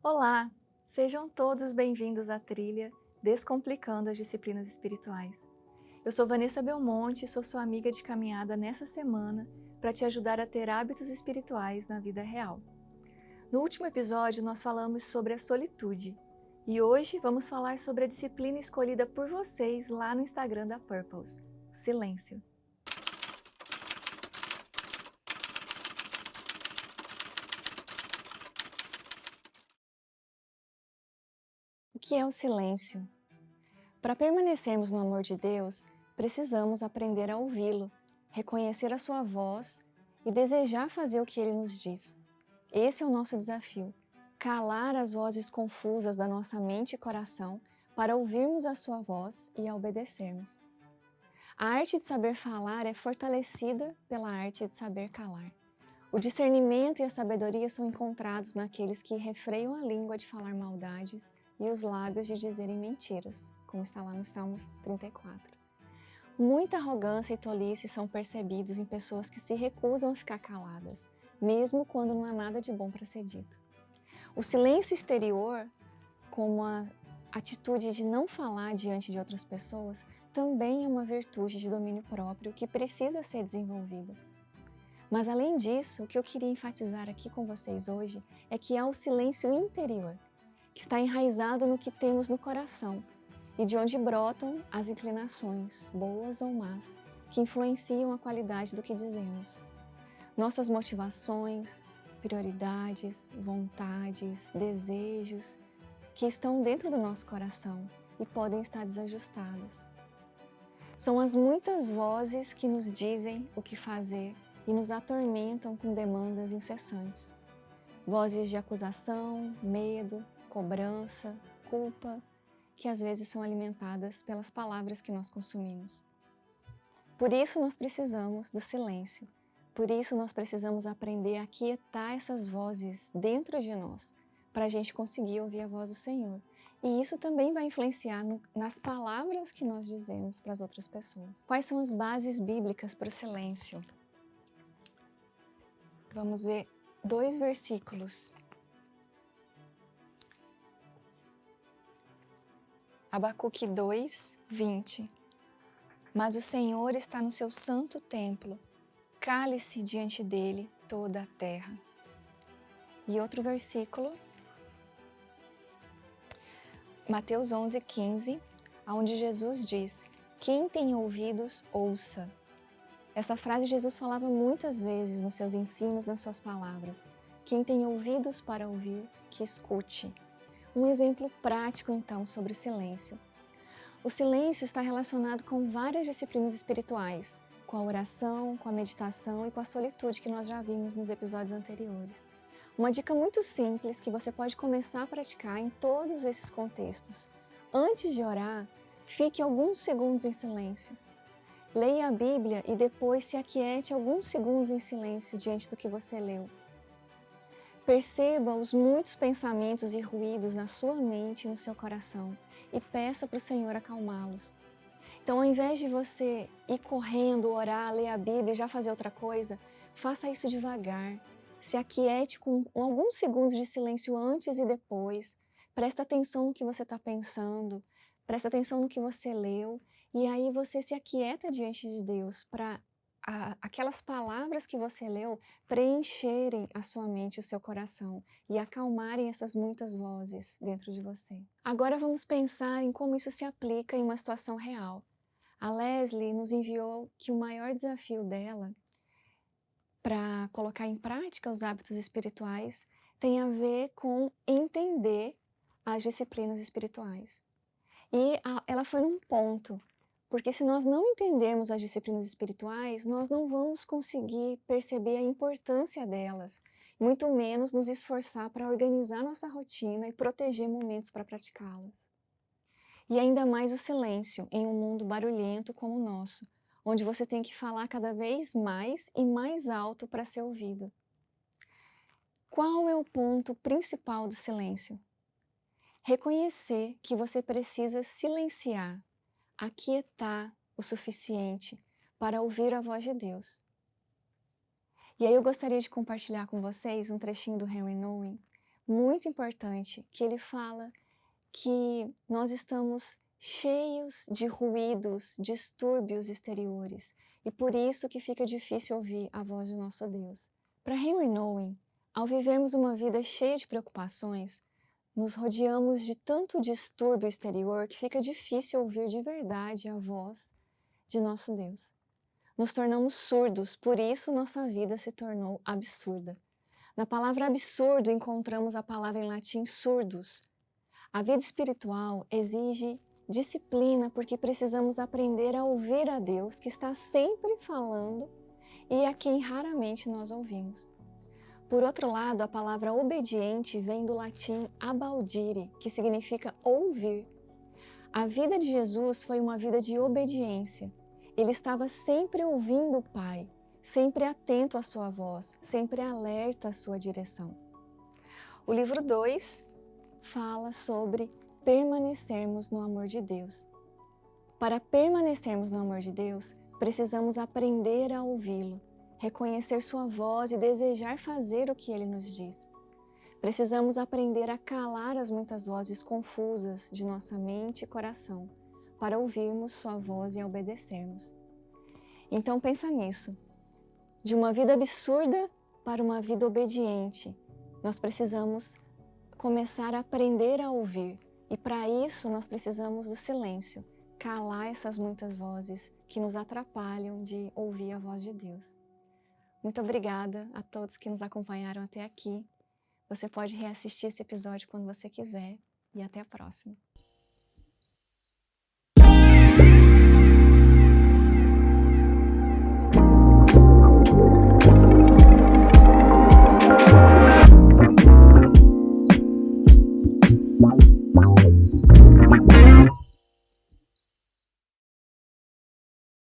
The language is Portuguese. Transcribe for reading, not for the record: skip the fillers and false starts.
Olá! Sejam todos bem-vindos à trilha Descomplicando as Disciplinas Espirituais. Eu sou Vanessa Belmonte e sou sua amiga de caminhada nessa semana para te ajudar a ter hábitos espirituais na vida real. No último episódio nós falamos sobre a solitude e hoje vamos falar sobre a disciplina escolhida por vocês lá no Instagram da Purpose, o silêncio. O que é o silêncio? Para permanecermos no amor de Deus, precisamos aprender a ouvi-lo, reconhecer a sua voz e desejar fazer o que Ele nos diz. Esse é o nosso desafio, calar as vozes confusas da nossa mente e coração para ouvirmos a sua voz e a obedecermos. A arte de saber falar é fortalecida pela arte de saber calar. O discernimento e a sabedoria são encontrados naqueles que refreiam a língua de falar maldades e os lábios de dizerem mentiras, como está lá no Salmos 34. Muita arrogância e tolice são percebidos em pessoas que se recusam a ficar caladas, mesmo quando não há nada de bom para ser dito. O silêncio exterior, como a atitude de não falar diante de outras pessoas, também é uma virtude de domínio próprio que precisa ser desenvolvida. Mas além disso, o que eu queria enfatizar aqui com vocês hoje é que há o silêncio interior, que está enraizado no que temos no coração e de onde brotam as inclinações, boas ou más, que influenciam a qualidade do que dizemos. Nossas motivações, prioridades, vontades, desejos, que estão dentro do nosso coração e podem estar desajustadas. São as muitas vozes que nos dizem o que fazer e nos atormentam com demandas incessantes. Vozes de acusação, medo, cobrança, culpa, que às vezes são alimentadas pelas palavras que nós consumimos. Por isso nós precisamos do silêncio, por isso nós precisamos aprender a aquietar essas vozes dentro de nós, para a gente conseguir ouvir a voz do Senhor. E isso também vai influenciar nas palavras que nós dizemos para as outras pessoas. Quais são as bases bíblicas para o silêncio? Vamos ver 2 versículos. Abacuque 2, 20. Mas o Senhor está no seu santo templo, cale-se diante dele toda a terra. E outro versículo, Mateus 11, 15, onde Jesus diz: quem tem ouvidos, ouça. Essa frase Jesus falava muitas vezes nos seus ensinos, nas suas palavras. Quem tem ouvidos para ouvir, que escute. Um exemplo prático, então, sobre o silêncio. O silêncio está relacionado com várias disciplinas espirituais, com a oração, com a meditação e com a solitude que nós já vimos nos episódios anteriores. Uma dica muito simples que você pode começar a praticar em todos esses contextos. Antes de orar, fique alguns segundos em silêncio. Leia a Bíblia e depois se aquiete alguns segundos em silêncio diante do que você leu. Perceba os muitos pensamentos e ruídos na sua mente e no seu coração e peça para o Senhor acalmá-los. Então, ao invés de você ir correndo, orar, ler a Bíblia e já fazer outra coisa, faça isso devagar. Se aquiete com alguns segundos de silêncio antes e depois. Presta atenção no que você está pensando, presta atenção no que você leu e aí você se aquieta diante de Deus para aquelas palavras que você leu preencherem a sua mente e o seu coração e acalmarem essas muitas vozes dentro de você. Agora vamos pensar em como isso se aplica em uma situação real. A Leslie nos enviou que o maior desafio dela para colocar em prática os hábitos espirituais tem a ver com entender as disciplinas espirituais. E ela foi num ponto. Porque se nós não entendermos as disciplinas espirituais, nós não vamos conseguir perceber a importância delas, muito menos nos esforçar para organizar nossa rotina e proteger momentos para praticá-las. E ainda mais o silêncio em um mundo barulhento como o nosso, onde você tem que falar cada vez mais e mais alto para ser ouvido. Qual é o ponto principal do silêncio? Reconhecer que você precisa silenciar, aquietar o suficiente para ouvir a voz de Deus. E aí eu gostaria de compartilhar com vocês um trechinho do Henry Nouwen, muito importante, que ele fala que nós estamos cheios de ruídos, distúrbios exteriores, e por isso que fica difícil ouvir a voz do nosso Deus. Para Henry Nouwen, ao vivermos uma vida cheia de preocupações, nos rodeamos de tanto distúrbio exterior que fica difícil ouvir de verdade a voz de nosso Deus. Nos tornamos surdos, por isso nossa vida se tornou absurda. Na palavra absurdo encontramos a palavra em latim surdos. A vida espiritual exige disciplina porque precisamos aprender a ouvir a Deus que está sempre falando e a quem raramente nós ouvimos. Por outro lado, a palavra obediente vem do latim abaudire, que significa ouvir. A vida de Jesus foi uma vida de obediência. Ele estava sempre ouvindo o Pai, sempre atento à sua voz, sempre alerta à sua direção. O livro 2 fala sobre permanecermos no amor de Deus. Para permanecermos no amor de Deus, precisamos aprender a ouvi-lo, reconhecer sua voz e desejar fazer o que ele nos diz. Precisamos aprender a calar as muitas vozes confusas de nossa mente e coração, para ouvirmos sua voz e obedecermos. Então pensa nisso. De uma vida absurda para uma vida obediente, nós precisamos começar a aprender a ouvir. E para isso nós precisamos do silêncio, calar essas muitas vozes que nos atrapalham de ouvir a voz de Deus. Muito obrigada a todos que nos acompanharam até aqui. Você pode reassistir esse episódio quando você quiser e até a próxima. Wow.